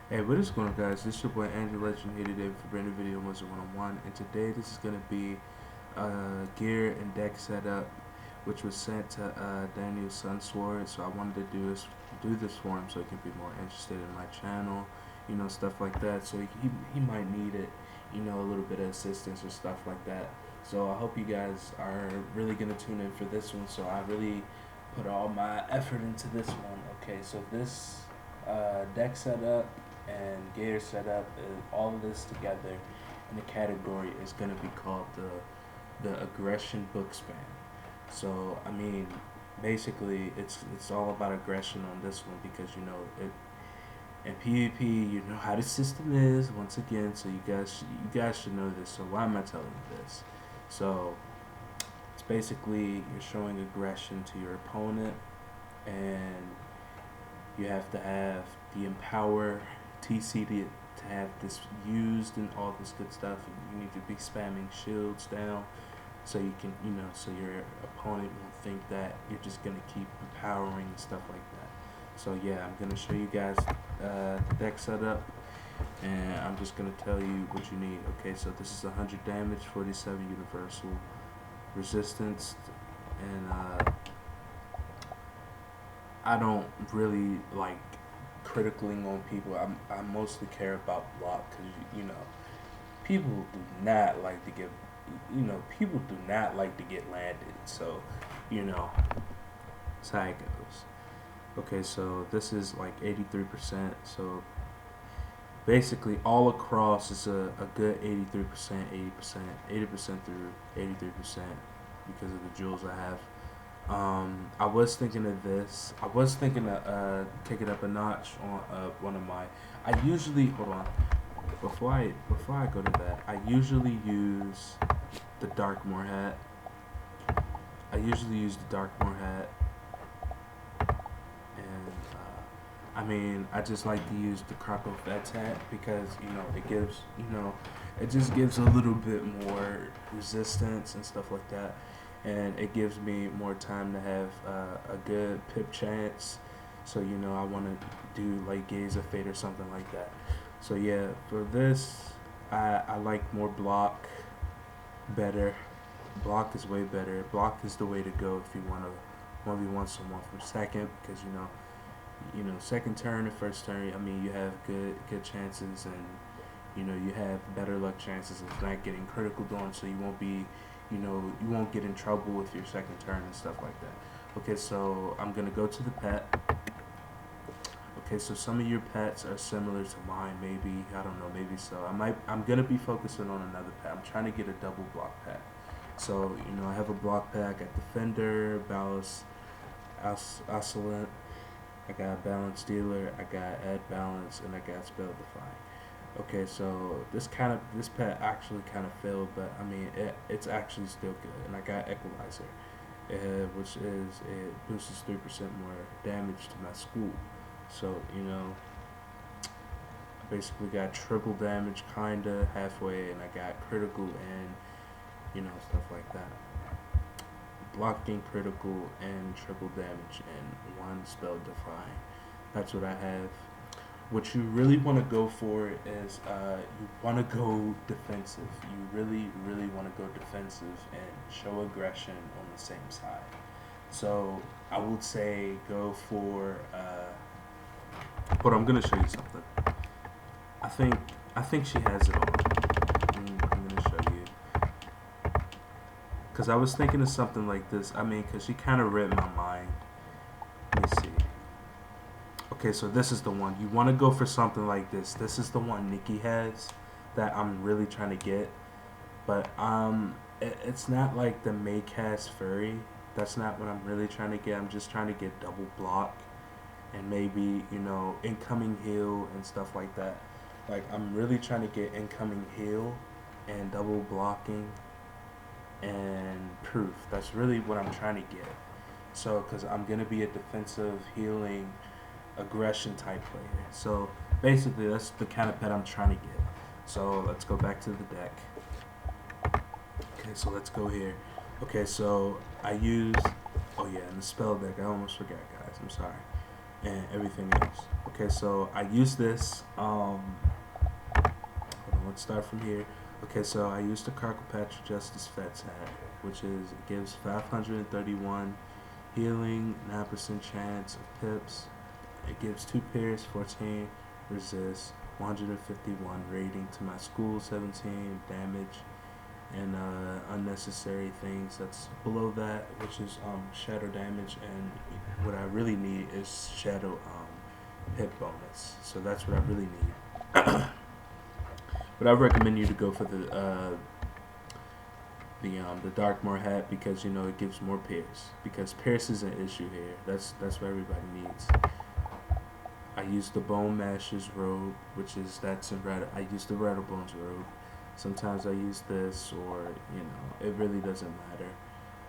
Hey, what is going on, guys? This is your boy Andrew Legend here today for a brand new video on Wizard101, and today this is going to be gear and deck setup, which was sent to Daniel's Sunsword. So I wanted to do this for him so he can be more interested in my channel, stuff like that. So he might need it, a little bit of assistance or stuff like that. So I hope you guys are really going to tune in for this one. So I really put all my effort into this one. Okay, so this deck setup and gear setup, all of this together in a category is going to be called the aggression book spam. So I mean, basically, it's all about aggression on this one because it in PvP, you know how the system is once again. So you guys should know this. So why am I telling you this? So it's basically you're showing aggression to your opponent, and you have to have the empower TC to have this used and all this good stuff. And you need to be spamming shields down so you can, so your opponent won't think that you're just gonna keep empowering and stuff like that. So yeah, I'm gonna show you guys the deck setup, and I'm just gonna tell you what you need. Okay, so this is 100 damage, 47 universal resistance, and I don't really like critically on people. I mostly care about block because people do not like to get people do not like to get landed. So you know that's how it goes. Okay, so this is like 83%. So basically all across is a good 83%, 80%, 80% through 83% because of the jewels I have. I was thinking of this. I was thinking of taking up a notch on one of my. I usually hold on before I go to that. I usually use the Darkmoor hat. I usually use the Darkmoor hat, and I mean I just like to use the Croco Feds hat because it gives it just gives a little bit more resistance and stuff like that, and it gives me more time to have a good pip chance. So I want to do like Gaze of Fate or something like that. So yeah, for this, I like more block better. Block is way better. Block is the way to go if you want to 1v1 someone from second because second turn and first turn. I mean, you have good chances, and you have better luck chances of not getting critical dawn, so you won't be you won't get in trouble with your second turn and stuff like that. Okay, so I'm gonna go to the pet. Okay, so some of your pets are similar to mine, maybe. I don't know, maybe so. I'm gonna be focusing on another pet. I'm trying to get a double block pet. So I have a block pet. I got Defender, Ballast, Oscillant. I got Balance Dealer. I got Add Balance, and I got Spell Defy. Okay, so this pet actually kind of failed, but I mean it's actually still good. And I got Equalizer, which is it boosts 3% more damage to my school. So I basically got triple damage kinda halfway, and I got critical and stuff like that. Blocking critical and triple damage and one spell defying. That's what I have. What you really want to go for is you want to go defensive. You really want to go defensive and show aggression on the same side. So I would say go for. But I'm gonna show you something. I think I think she has it on. I'm gonna show you because I was thinking of something like this. I mean, because she kind of read my mind. Let me see. Okay, so this is the one. You want to go for something like this. This is the one Nikki has that I'm really trying to get. But it's not like the Maycast Furry. That's not what I'm really trying to get. I'm just trying to get double block and maybe, incoming heal and stuff like that. Like, I'm really trying to get incoming heal and double blocking and proof. That's really what I'm trying to get. So, because I'm going to be a defensive, healing, aggression type player. So basically that's the kind of pet I'm trying to get. So let's go back to the deck. Okay, so let's go here. Okay, so I use, oh yeah, in the spell deck, I almost forgot, guys, I'm sorry. and everything else. Okay, so I use this. Hold on, let's start from here. Okay, so I use the Carcopatra Justice Fets hat, which is it gives 531 healing, 9% chance of pips. It gives 2 pierce, 14 resist, 151 rating to my school, 17 damage, and unnecessary things that's below that, which is shadow damage, and what I really need is shadow hit bonus. So that's what I really need. But I recommend you to go for the Darkmoor hat because you know it gives more pierce. Because pierce is an issue here. That's what everybody needs. I use the Bone Mashers robe, which is that's in red. I use the Rattlebones robe. Sometimes I use this, or you know, it really doesn't matter.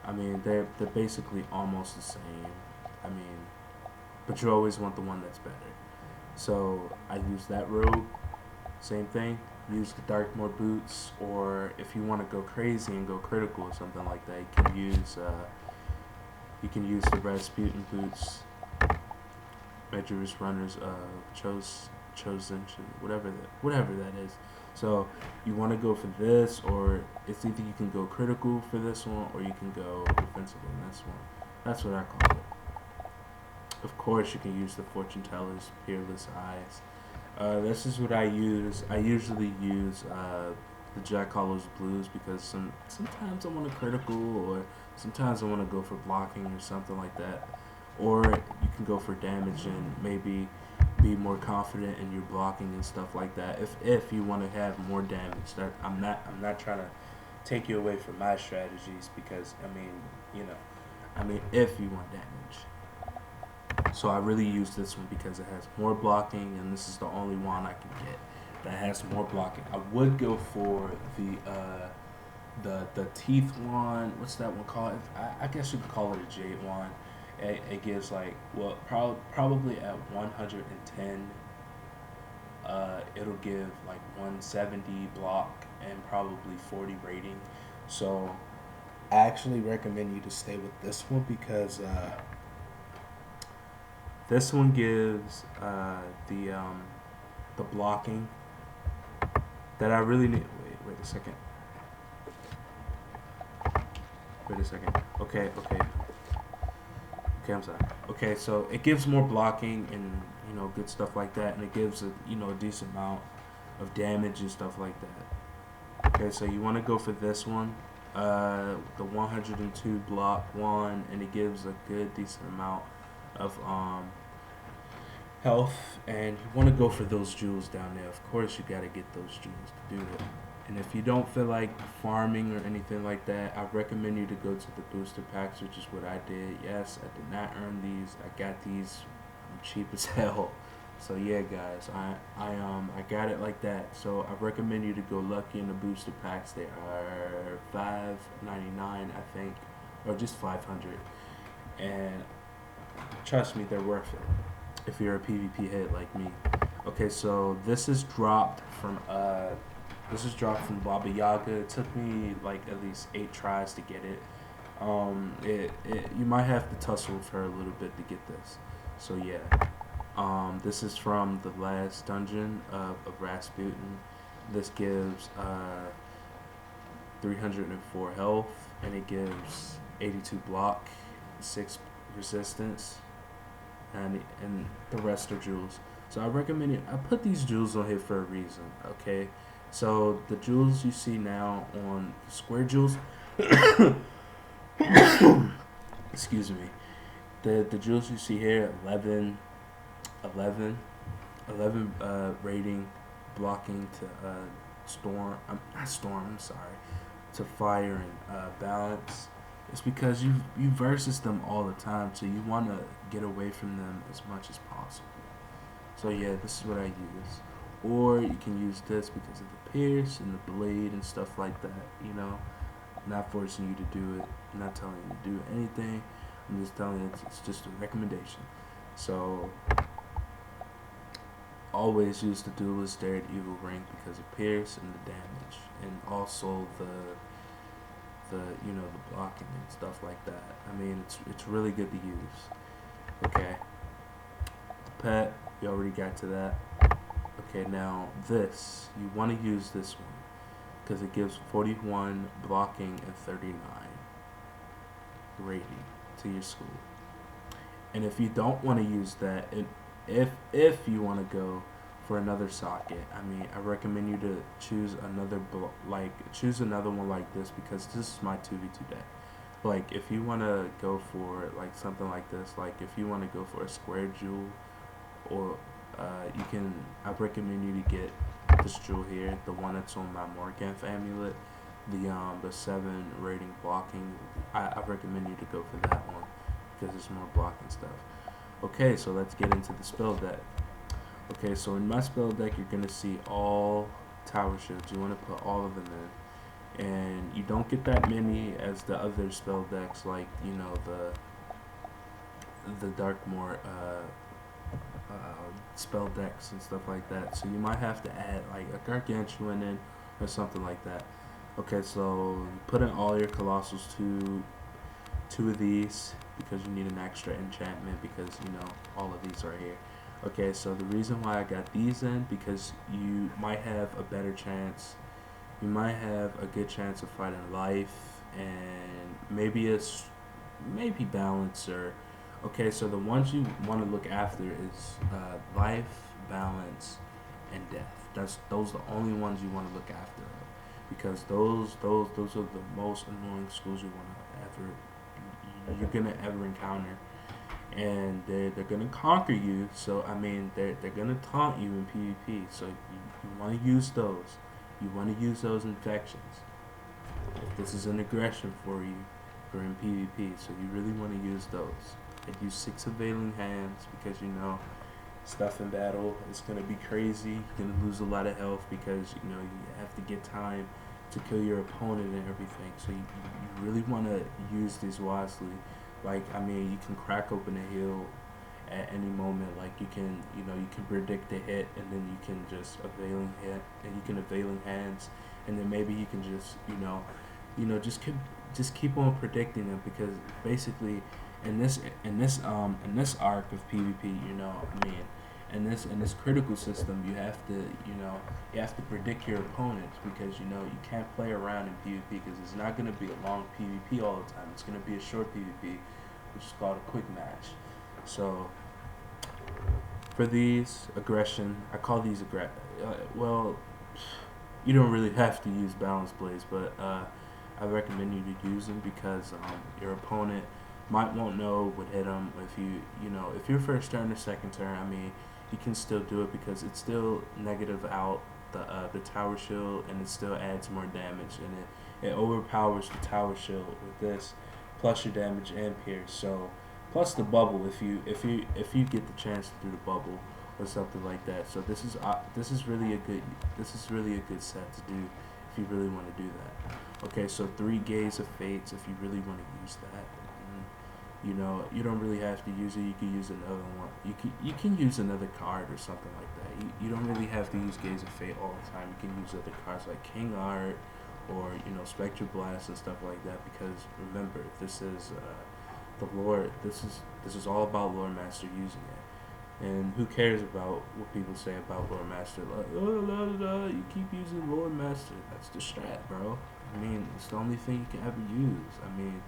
I mean, they're basically almost the same. I mean, but you always want the one that's better. So I use that robe. Same thing. Use the Darkmoor boots, or if you want to go crazy and go critical or something like that, you can use the Rasputin boots, Medjurus runners of chosen, whatever that is. So you want to go for this, or it's either you can go critical for this one, or you can go defensive on this one. That's what I call it. Of course, you can use the Fortune Teller's Peerless Eyes. This is what I use. I usually use the Jack Hollow's Blues because sometimes I want a critical, or sometimes I want to go for blocking or something like that. Or you can go for damage and maybe be more confident in your blocking and stuff like that. If you want to have more damage, that I'm not trying to take you away from my strategies because I mean if you want damage. So I really use this one because it has more blocking, and this is the only one I can get that has more blocking. I would go for the teeth wand. What's that one called? I guess you could call it a jade wand. It gives like probably at 110. It'll give like 170 block and probably 40 rating. So I actually recommend you to stay with this one because. This one gives the blocking that I really need. Wait a second. Okay. I'm sorry. Okay, so it gives more blocking and good stuff like that, and it gives a decent amount of damage and stuff like that. Okay, so you want to go for this one, the 102 block one, and it gives a good decent amount of health, and you want to go for those jewels down there. Of course, you got to get those jewels to do it. And if you don't feel like farming or anything like that, I recommend you to go to the booster packs, which is what I did. Yes, I did not earn these. I got these cheap as hell. So yeah, guys, I got it like that. So I recommend you to go lucky in the booster packs. They are $5.99, I think, or just 500, and trust me, they're worth it if you're a PvP head like me. Okay, so this is dropped from Baba Yaga. It took me like at least 8 tries to get it. You might have to tussle with her a little bit to get this. So yeah, this is from the last dungeon of Rasputin. This gives 304 health, and it gives 82 block, 6 resistance, and the rest are jewels. So I recommend it. I put these jewels on here for a reason. Okay, so the jewels you see now on the square jewels. Excuse me. The jewels you see here, 11 rating, blocking to storm. Not storm. I'm sorry. To fire and balance. It's because you versus them all the time, so you want to get away from them as much as possible. So yeah, this is what I use. Or you can use this because of the pierce and the blade and stuff like that. I'm not forcing you to do it. I'm not telling you to do anything. I'm just telling you it's just a recommendation. So always use the Duelist Dared Evil Ring because of pierce and the damage, and also the blocking and stuff like that. I mean, it's really good to use. Okay. pet, we already got to that. Okay, now this, you want to use this one because it gives 41 blocking and 39 rating to your school. And if you don't want to use that, and if you want to go for another socket, I mean, I recommend you to choose another choose another one like this because this is my 2v2 deck. Like if you want to go for like something like this, like if you want to go for a square jewel, or you can, I recommend you to get this jewel here, the one that's on my Morganth amulet, the 7 rating blocking. I recommend you to go for that one because there's more blocking stuff. Okay, so let's get into the spell deck. Okay, so in my spell deck, you're gonna see all tower shields. You want to put all of them in, and you don't get that many as the other spell decks, like the Darkmoor spell decks and stuff like that. So you might have to add like a Gargantuan in or something like that. Okay, so you put in all your Colossals to 2 of these because you need an extra enchantment because all of these are here. Okay, so the reason why I got these in, because you might have a better chance, you might have a good chance of fighting life and maybe balance. Or okay, so the ones you want to look after is life, balance, and death. Those are the only ones you want to look after, because those are the most annoying schools you're gonna ever encounter, and they're gonna conquer you. So I mean, they're gonna taunt you in PvP. So you want to use those. You want to use those infections. If this is an aggression for you, for in PvP, so you really want to use those. And use 6 availing hands because stuff in battle is gonna be crazy. You're gonna lose a lot of health because you have to get time to kill your opponent and everything. So you really want to use these wisely. Like, I mean, you can crack open a heal at any moment. Like you can predict a hit, and then you can just availing hit, and you can availing hands, and then maybe you can just keep on predicting them, because basically in this arc of PvP, I mean, in this critical system, you have to predict your opponents, because you can't play around in PvP, because it's not going to be a long PvP all the time. It's going to be a short PvP, which is called a quick match. So for these aggression, I call these well, you don't really have to use balance blades, but I recommend you to use them because your opponent won't know what hit them. If you're first turn or second turn, I mean, you can still do it because it still negative out the tower shield, and it still adds more damage, and it overpowers the tower shield with this, plus your damage and pierce. So plus the bubble, if you get the chance to do the bubble or something like that. So this is really a good set to do if you really want to do that. Okay, so 3 Gaze of Fates if you really want to use that. You don't really have to use it. You can use another one. You can use another card or something like that. You don't really have to use Gaze of Fate all the time. You can use other cards like King Art or Spectre Blast and stuff like that. Because remember, this is the lore. This is all about Lore Master using it. And who cares about what people say about Lore Master? Like, you keep using Lore Master. That's the strat, bro. I mean, it's the only thing you can ever use. I mean,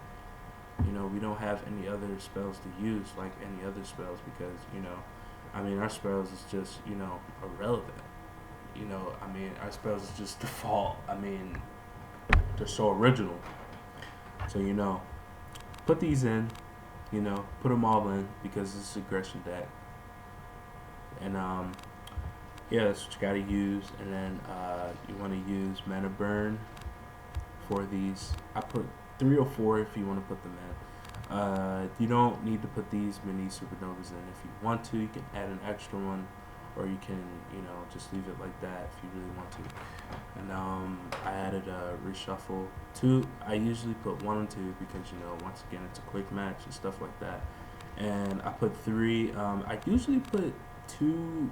we don't have any other spells to use like any other spells, because I mean, our spells is just irrelevant. I mean, our spells is just default. I mean, they're so original. So put these in. Put them all in, because this is aggression deck. And yeah, that's what you gotta use. And then you want to use Mana Burn for these. I put 3 or 4 if you want to put them in. You don't need to put these mini supernovas in. If you want to, you can add an extra one, or you can just leave it like that if you really want to. And I added a reshuffle 2. I usually put 1 and 2 because once again, it's a quick match and stuff like that. And I put 3. I usually put 2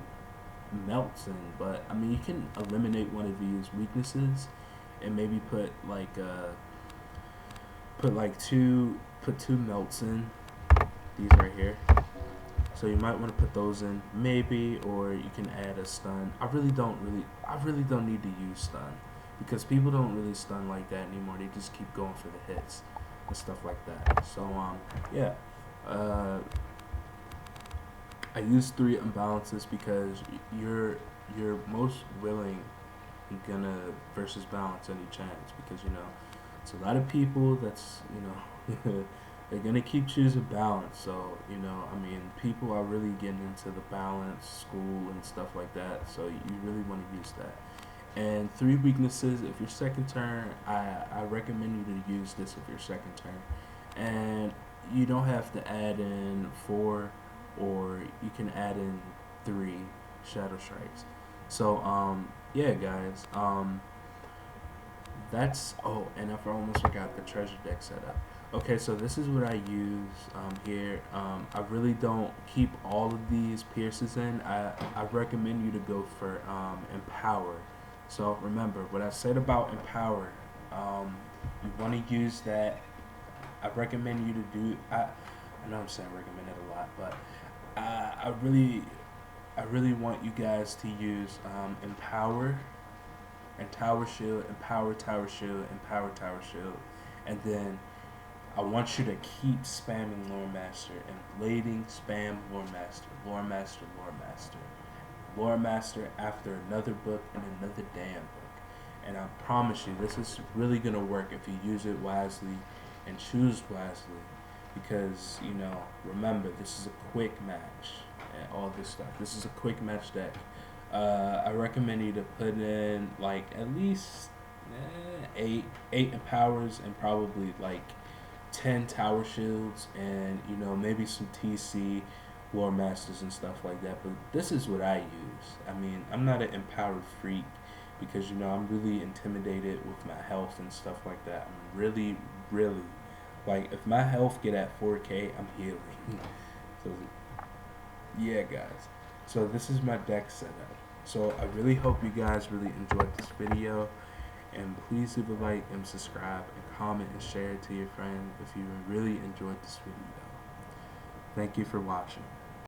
melts in, but I mean, you can eliminate one of these weaknesses and maybe put two melts in, these right here. So you might want to put those in, maybe, or you can add a stun. I really don't need to use stun because people don't really stun like that anymore. They just keep going for the hits and stuff like that. So yeah, I use 3 imbalances because you're most willing gonna versus balance any chance because it's a lot of people that's they're gonna keep choosing balance. So I mean, people are really getting into the balance school and stuff like that. So you really want to use that. And 3 weaknesses. If your second turn, I recommend you to use this if your second turn, and you don't have to add in 4, or you can add in 3 shadow strikes. So yeah, guys. That's and I almost forgot the treasure deck setup. Okay, so this is what I use here. I really don't keep all of these pierces in. I recommend you to go for empower. So remember what I said about empower. You want to use that. I recommend you to do. I know I'm saying recommend it a lot, but I really want you guys to use empower and tower shield, empower tower shield, empower tower shield, and then I want you to keep spamming Lore Master and blading spam Lore Master, Lore Master, Lore Master, Lore Master after another book and another damn book. And I promise you, this is really gonna work if you use it wisely and choose wisely, because remember, this is a quick match and all this stuff. This is a quick match deck. I recommend you to put in like at least eight empowers and probably like 10 tower shields, and maybe some TC Lore Masters and stuff like that. But this is what I use. I mean, I'm not an empowered freak because I'm really intimidated with my health and stuff like that. I'm really like, if my health get at 4K, I'm healing. So yeah, guys. So this is my deck setup. So I really hope you guys really enjoyed this video, and please leave a like and subscribe and comment and share it to your friends if you really enjoyed this video. Thank you for watching.